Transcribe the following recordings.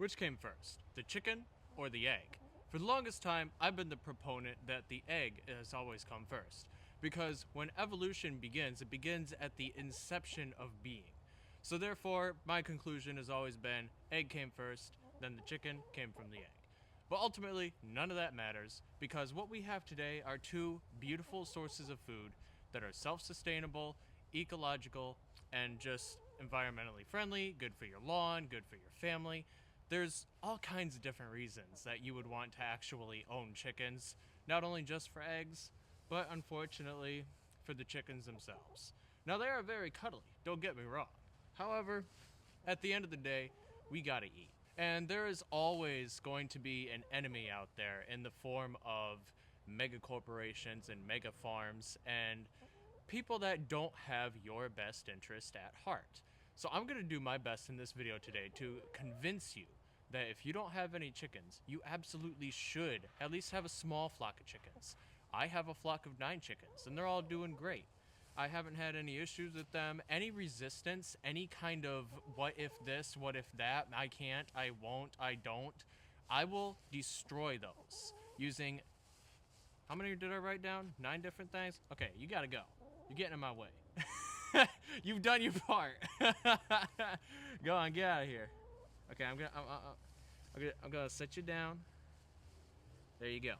Which came first, the chicken or the egg? For the longest time, I've been the proponent that the egg has always come first. Because when evolution begins, it begins at the inception of being. So therefore, my conclusion has always been egg came first, then the chicken came from the egg. But ultimately, none of that matters because what we have today are two beautiful sources of food that are self-sustainable, ecological, and just environmentally friendly, good for your lawn, good for your family. There's all kinds of different reasons that you would want to actually own chickens, not only just for eggs, but unfortunately for the chickens themselves. Now, they are very cuddly, don't get me wrong. However, at the end of the day, we gotta eat. And there is always going to be an enemy out there in the form of mega corporations and mega farms and people that don't have your best interest at heart. So I'm going to do my best in this video today to convince you that if you don't have any chickens, you absolutely should at least have a small flock of chickens. I have a flock of 9 chickens and they're all doing great. I haven't had any issues with them, any resistance, any kind of what if this, what if that, I can't, I won't, I don't. I will destroy those using, how many did I write down? 9 different things? Okay, you gotta go. You're getting in my way. You've done your part. Go on, get out of here. Okay, I'm gonna set you down. There you go.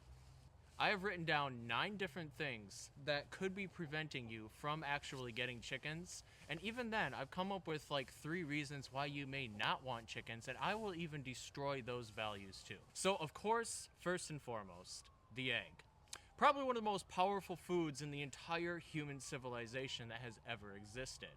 I have written down 9 different things that could be preventing you from actually getting chickens. And even then, I've come up with like 3 reasons why you may not want chickens, and I will even destroy those values too. So of course, first and foremost, the egg. Probably one of the most powerful foods in the entire human civilization that has ever existed.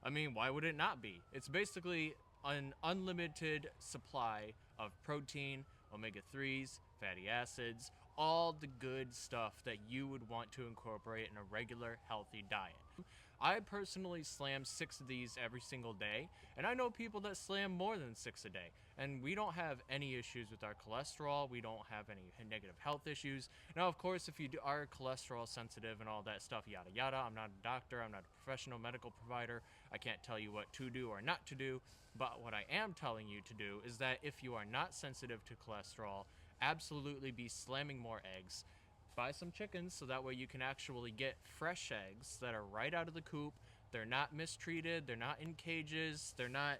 I mean, why would it not be? It's basically an unlimited supply of protein, omega-3s, fatty acids, all the good stuff that you would want to incorporate in a regular, healthy diet. I personally slam 6 of these every single day, and I know people that slam more than 6 a day, and we don't have any issues with our cholesterol, we don't have any negative health issues. Now, of course, if you are cholesterol sensitive and all that stuff, yada yada, I'm not a doctor, I'm not a professional medical provider, I can't tell you what to do or not to do, but what I am telling you to do is that if you are not sensitive to cholesterol, absolutely be slamming more eggs. Buy some chickens so that way you can actually get fresh eggs that are right out of the coop. They're not mistreated, they're not in cages, they're not,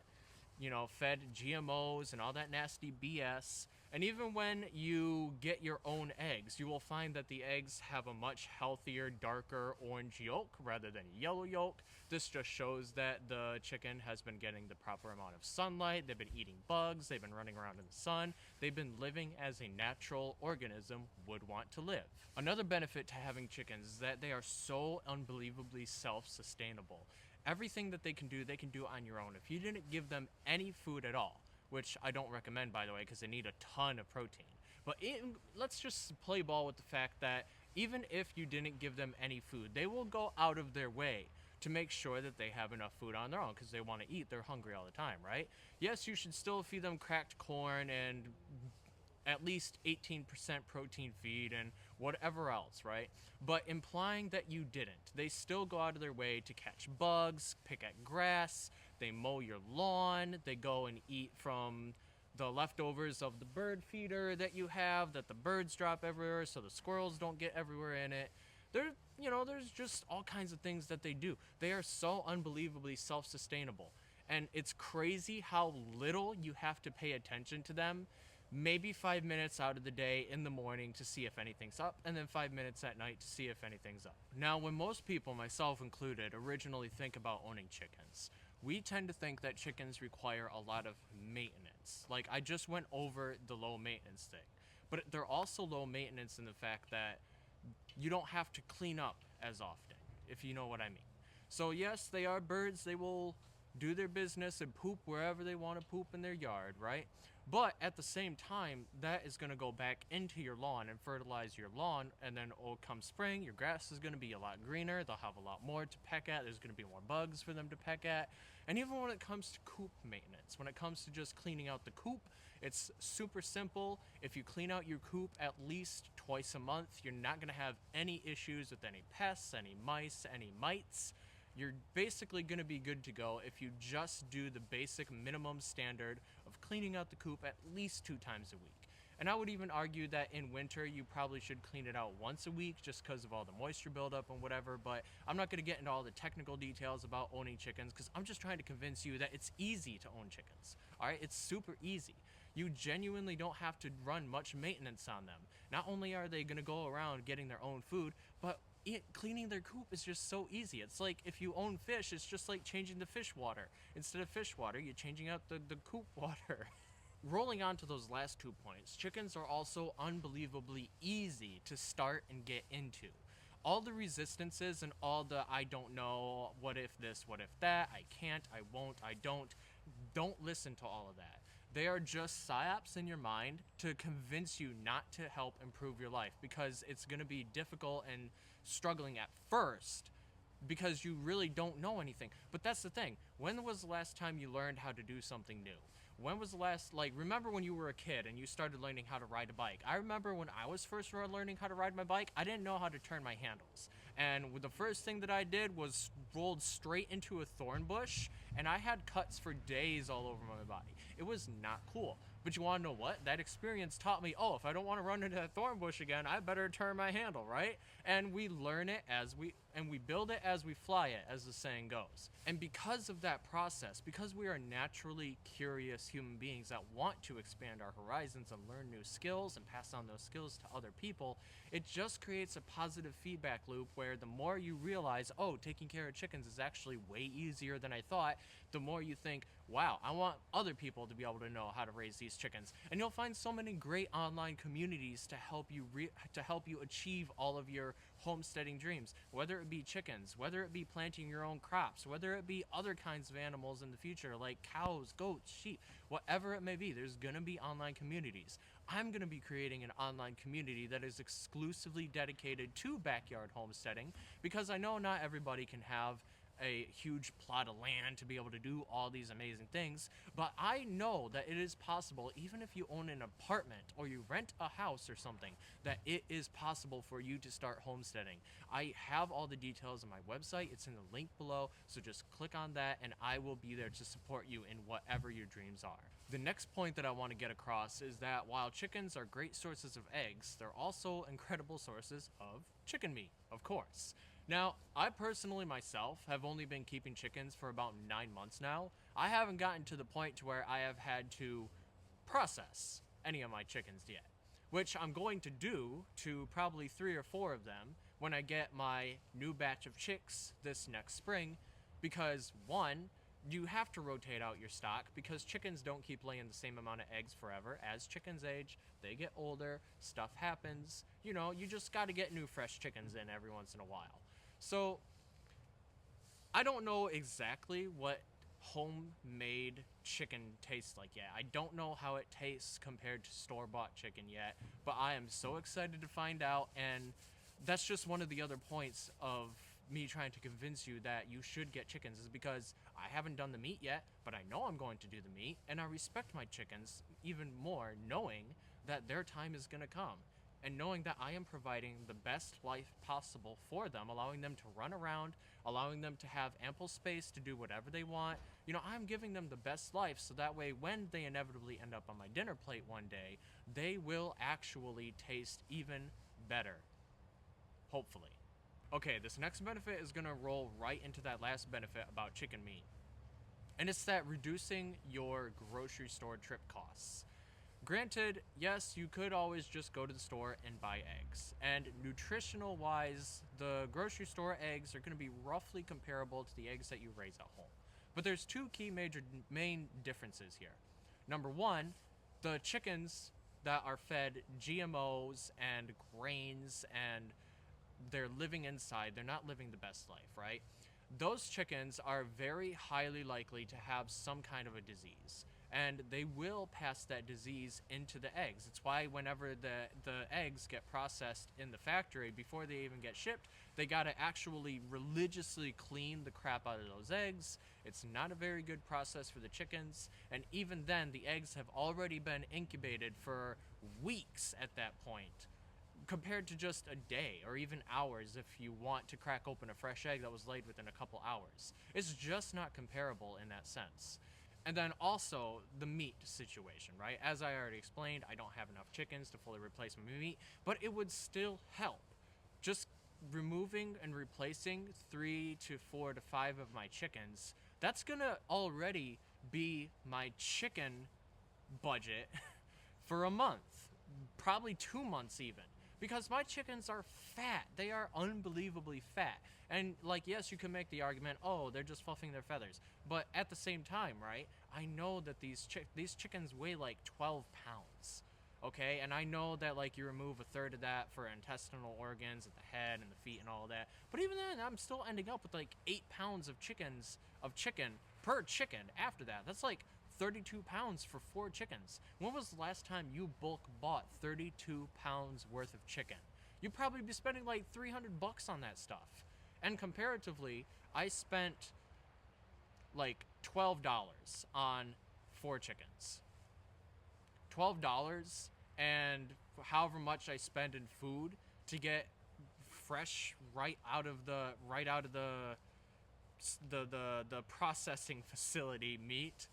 fed GMOs and all that nasty BS. And even when you get your own eggs, you will find that the eggs have a much healthier, darker orange yolk rather than a yellow yolk. This just shows that the chicken has been getting the proper amount of sunlight, they've been eating bugs, they've been running around in the sun, they've been living as a natural organism would want to live. Another benefit to having chickens is that they are so unbelievably self-sustainable. Everything that they can do on your own. If you didn't give them any food at all, which I don't recommend, by the way, because they need a ton of protein. But let's just play ball with the fact that even if you didn't give them any food, they will go out of their way to make sure that they have enough food on their own because they want to eat. They're hungry all the time, right? Yes, you should still feed them cracked corn and at least 18% protein feed and whatever else, right? But implying that you didn't. They still go out of their way to catch bugs, pick at grass, they mow your lawn, they go and eat from the leftovers of the bird feeder that you have that the birds drop everywhere so the squirrels don't get everywhere in it. There's just all kinds of things that they do. They are so unbelievably self-sustainable. And it's crazy how little you have to pay attention to them. Maybe 5 minutes out of the day in the morning to see if anything's up, and then 5 minutes at night to see if anything's up. Now, when most people, myself included, originally think about owning chickens, we tend to think that chickens require a lot of maintenance. Like, I just went over the low maintenance thing. But they're also low maintenance in the fact that you don't have to clean up as often, if you know what I mean. So yes, they are birds, they will do their business and poop wherever they want to poop in their yard, right? But at the same time, that is going to go back into your lawn and fertilize your lawn, and then come spring, your grass is going to be a lot greener, they'll have a lot more to peck at, there's going to be more bugs for them to peck at. And even when it comes to coop maintenance, when it comes to just cleaning out the coop, it's super simple. If you clean out your coop at least twice a month, you're not going to have any issues with any pests, any mice, any mites. You're basically going to be good to go if you just do the basic minimum standard of cleaning out the coop at least 2 times a week. And I would even argue that in winter, you probably should clean it out once a week just because of all the moisture buildup and whatever. But I'm not going to get into all the technical details about owning chickens because I'm just trying to convince you that it's easy to own chickens. All right, it's super easy. You genuinely don't have to run much maintenance on them. Not only are they going to go around getting their own food, but cleaning their coop is just so easy. It's like if you own fish, it's just like changing the fish water. Instead of fish water, you're changing out the coop water. Rolling on to those last 2 points, chickens are also unbelievably easy to start and get into. All the resistances and all the I don't know, what if this, what if that, I can't, I won't, I don't listen to all of that. They are just psyops in your mind to convince you not to help improve your life because it's going to be difficult and struggling at first because you really don't know anything. But that's the thing. When was the last time you learned how to do something new? When was the last, remember when you were a kid and you started learning how to ride a bike? I remember when I was first learning how to ride my bike, I didn't know how to turn my handles. And the first thing that I did was rolled straight into a thorn bush, and I had cuts for days all over my body. It was not cool. But you want to know what? That experience taught me, if I don't want to run into that thorn bush again, I better turn my handle, right? And we learn it we build it as we fly it, as the saying goes. And because of that process, because we are naturally curious human beings that want to expand our horizons and learn new skills and pass on those skills to other people, it just creates a positive feedback loop where the more you realize, taking care of chickens is actually way easier than I thought, the more you think, wow, I want other people to be able to know how to raise these chickens. And you'll find so many great online communities to help you achieve all of your homesteading dreams, whether it be chickens, whether it be planting your own crops, whether it be other kinds of animals in the future like cows, goats, sheep, whatever it may be. There's gonna be online communities. I'm gonna be creating an online community that is exclusively dedicated to backyard homesteading because I know not everybody can have a huge plot of land to be able to do all these amazing things, but I know that it is possible, even if you own an apartment or you rent a house or something, that it is possible for you to start homesteading. I have all the details on my website. It's in the link below, so just click on that and I will be there to support you in whatever your dreams are. The next point that I want to get across is that while chickens are great sources of eggs, they're also incredible sources of chicken meat, of course. Now, I personally myself have only been keeping chickens for about 9 months now. I haven't gotten to the point to where I have had to process any of my chickens yet, which I'm going to do to probably 3 or 4 of them when I get my new batch of chicks this next spring, because one, you have to rotate out your stock because chickens don't keep laying the same amount of eggs forever. As chickens age, they get older, stuff happens, you just got to get new fresh chickens in every once in a while. So, I don't know exactly what homemade chicken tastes like yet. I don't know how it tastes compared to store-bought chicken yet, but I am so excited to find out, and that's just one of the other points of me trying to convince you that you should get chickens, is because I haven't done the meat yet, but I know I'm going to do the meat, and I respect my chickens even more knowing that their time is going to come. And knowing that I am providing the best life possible for them, allowing them to run around, allowing them to have ample space to do whatever they want. I'm giving them the best life so that way when they inevitably end up on my dinner plate one day, they will actually taste even better. Hopefully. Okay, this next benefit is gonna roll right into that last benefit about chicken meat. And it's that reducing your grocery store trip costs. Granted, yes, you could always just go to the store and buy eggs. And nutritional wise, the grocery store eggs are going to be roughly comparable to the eggs that you raise at home. But there's 2 key main differences here. Number one, the chickens that are fed GMOs and grains and they're living inside, they're not living the best life, right? Those chickens are very highly likely to have some kind of a disease. And they will pass that disease into the eggs. It's why whenever the eggs get processed in the factory, before they even get shipped, they gotta actually religiously clean the crap out of those eggs. It's not a very good process for the chickens. And even then, the eggs have already been incubated for weeks at that point, compared to just a day or even hours if you want to crack open a fresh egg that was laid within a couple hours. It's just not comparable in that sense. And then also the meat situation, right? As I already explained, I don't have enough chickens to fully replace my meat, but it would still help. Just removing and replacing 3 to 4 to 5 of my chickens, that's gonna already be my chicken budget for a month, probably 2 months even. Because my chickens are fat. They are unbelievably fat. And, like, yes, you can make the argument, oh, they're just fluffing their feathers. But at the same time, right, I know that these chickens weigh like 12 pounds. Okay? And I know that, like, you remove a third of that for intestinal organs at the head and the feet and all that. But even then, I'm still ending up with like 8 pounds of chicken per chicken after that. That's like 32 pounds for 4 chickens. When was the last time you bulk bought 32 pounds worth of chicken? You'd probably be spending like $300 on that stuff. And comparatively, I spent like $12 on 4 chickens. $12 and however much I spend in food to get fresh right out of the processing facility meat.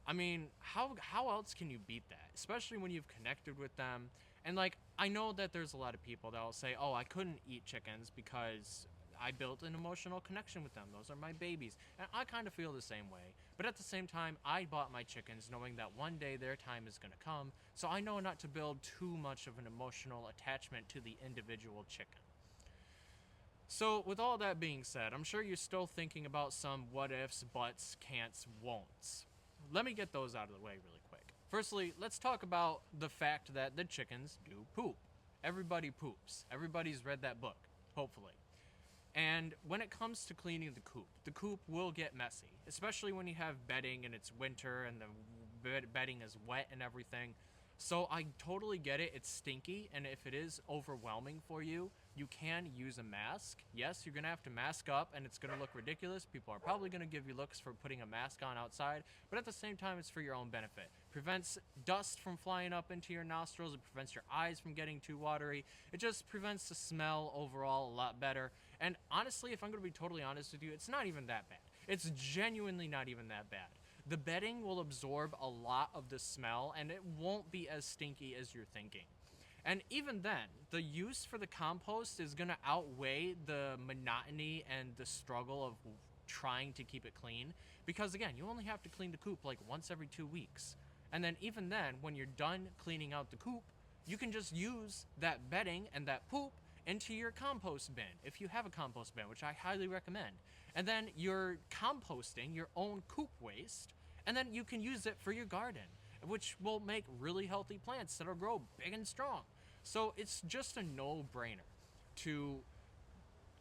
I mean, how else can you beat that? Especially when you've connected with them. And, like, I know that there's a lot of people that will say, oh, I couldn't eat chickens because I built an emotional connection with them. Those are my babies. And I kind of feel the same way. But at the same time, I bought my chickens knowing that one day their time is going to come. So I know not to build too much of an emotional attachment to the individual chicken. So, with all that being said, I'm sure you're still thinking about some what ifs, buts, can'ts, won'ts. Let me get those out of the way really quick. Firstly, let's talk about the fact that the chickens do poop. Everybody poops. Everybody's read that book, hopefully. And when it comes to cleaning the coop will get messy, especially when you have bedding and it's winter and the bedding is wet and everything. So I totally get it. It's stinky, and if it is overwhelming for you, you can use a mask. Yes, you're going to have to mask up, and it's going to look ridiculous. People are probably going to give you looks for putting a mask on outside, but at the same time, it's for your own benefit. Prevents dust from flying up into your nostrils. It prevents your eyes from getting too watery. It just prevents the smell overall a lot better. And honestly, if I'm going to be totally honest with you, it's not even that bad. It's genuinely not even that bad. The bedding will absorb a lot of the smell, and it won't be as stinky as you're thinking. And even then, the use for the compost is going to outweigh the monotony and the struggle of trying to keep it clean. Because again, you only have to clean the coop like once every 2 weeks. And then even then, when you're done cleaning out the coop, you can just use that bedding and that poop into your compost bin, if you have a compost bin, which I highly recommend. And then you're composting your own coop waste, and then you can use it for your garden, which will make really healthy plants that'll grow big and strong. So it's just a no-brainer to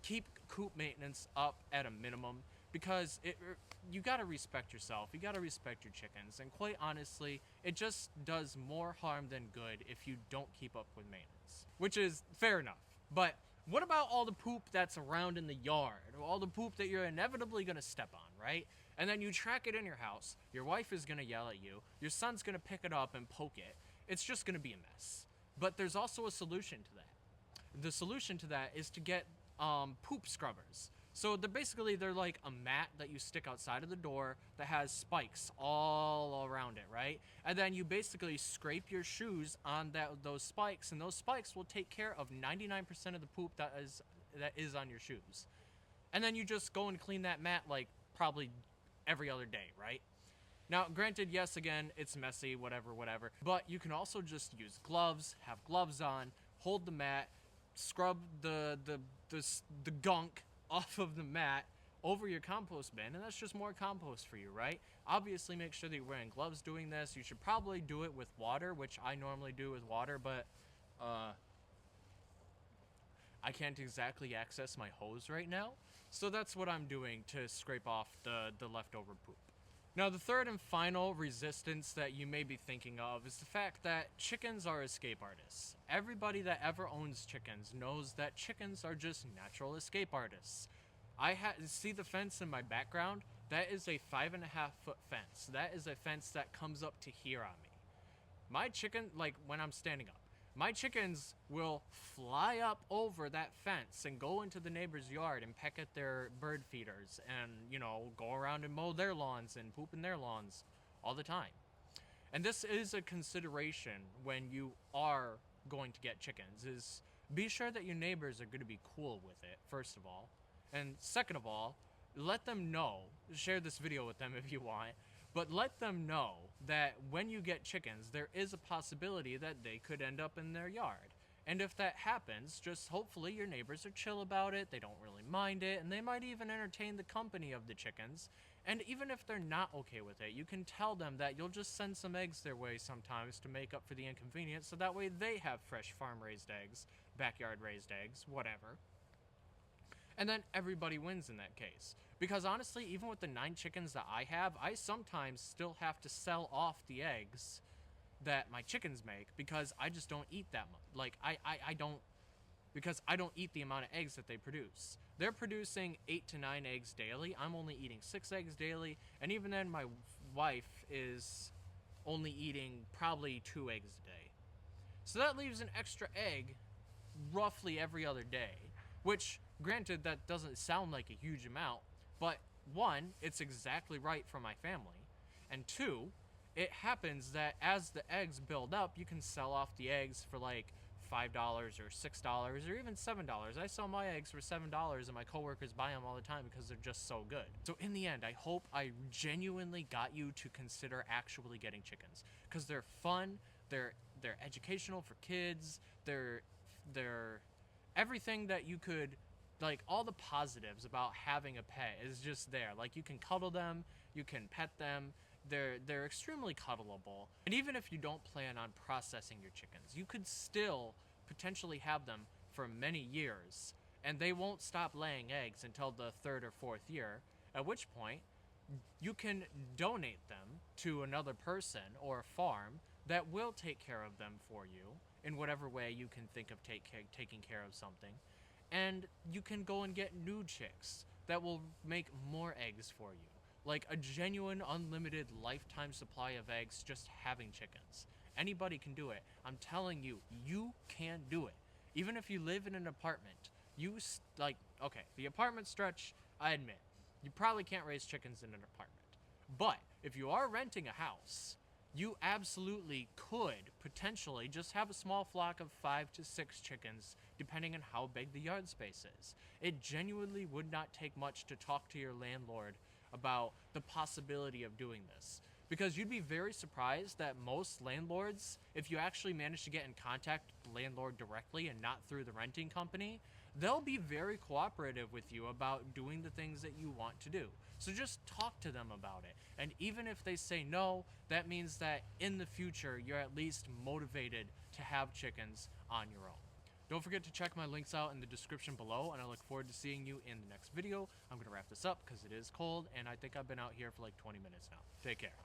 keep coop maintenance up at a minimum, because you gotta respect yourself, you gotta respect your chickens, and quite honestly, it just does more harm than good if you don't keep up with maintenance, which is fair enough. But what about all the poop that's around in the yard, or all the poop that you're inevitably gonna step on, right? And then you track it in your house, your wife is gonna yell at you, your son's gonna pick it up and poke it. It's just gonna be a mess. But there's also a solution to that. The solution to that is to get poop scrubbers. So they're like a mat that you stick outside of the door that has spikes all around it, right? And then you basically scrape your shoes on those spikes, and those spikes will take care of 99% of the poop that is on your shoes. And then you just go and clean that mat like probably every other day, right? Now, granted, yes, again, it's messy, whatever, but you can also just use gloves, have gloves on, hold the mat, scrub the gunk off of the mat over your compost bin, and that's just more compost for you, right? Obviously, make sure that you're wearing gloves doing this. You should probably do it with water, which I normally do with water, but I can't exactly access my hose right now, so that's what I'm doing to scrape off the leftover poop. Now, the third and final resistance that you may be thinking of is the fact that chickens are escape artists. Everybody that ever owns chickens knows that chickens are just natural escape artists. See the fence in my background? That is a 5.5-foot fence. That is a fence that comes up to here on me. My chicken, like when I'm standing up, My chickens will fly up over that fence and go into the neighbor's yard and peck at their bird feeders and, go around and mow their lawns and poop in their lawns all the time. And this is a consideration when you are going to get chickens, is be sure that your neighbors are going to be cool with it, first of all. And second of all, let them know, share this video with them if you want, but let them know that when you get chickens, there is a possibility that they could end up in their yard. And if that happens, just hopefully your neighbors are chill about it, they don't really mind it, and they might even entertain the company of the chickens. And even if they're not okay with it, you can tell them that you'll just send some eggs their way sometimes to make up for the inconvenience, so that way they have fresh farm-raised eggs, backyard-raised eggs, whatever. And then everybody wins in that case. Because honestly, even with the 9 chickens that I have, I sometimes still have to sell off the eggs that my chickens make because I just don't eat that much. Like, I don't, because I don't eat the amount of eggs that they produce. They're producing 8 to 9 eggs daily. I'm only eating 6 eggs daily. And even then, my wife is only eating probably 2 eggs a day. So that leaves an extra egg roughly every other day, which, granted, that doesn't sound like a huge amount, but 1, it's exactly right for my family, and 2, it happens that as the eggs build up, you can sell off the eggs for like $5 or $6 or even $7. I sell my eggs for $7 and my coworkers buy them all the time because they're just so good. So in the end, I hope I genuinely got you to consider actually getting chickens, because they're fun, they're educational for kids, they're everything that you could, like, all the positives about having a pet is just there. Like, you can cuddle them, you can pet them, they're extremely cuddleable. And even if you don't plan on processing your chickens, you could still potentially have them for many years, and they won't stop laying eggs until the 3rd or 4th year, at which point you can donate them to another person or a farm that will take care of them for you in whatever way you can think of taking care of something. And you can go and get new chicks that will make more eggs for you. Like a genuine, unlimited lifetime supply of eggs just having chickens. Anybody can do it. I'm telling you, you can do it. Even if you live in an apartment, okay, the apartment stretch, I admit, you probably can't raise chickens in an apartment. But if you are renting a house, you absolutely could potentially just have a small flock of 5 to 6 chickens, depending on how big the yard space is. It genuinely would not take much to talk to your landlord about the possibility of doing this. Because you'd be very surprised that most landlords, if you actually manage to get in contact with the landlord directly and not through the renting company, they'll be very cooperative with you about doing the things that you want to do. So just talk to them about it. And even if they say no, that means that in the future, you're at least motivated to have chickens on your own. Don't forget to check my links out in the description below, and I look forward to seeing you in the next video. I'm going to wrap this up because it is cold, and I think I've been out here for like 20 minutes now. Take care.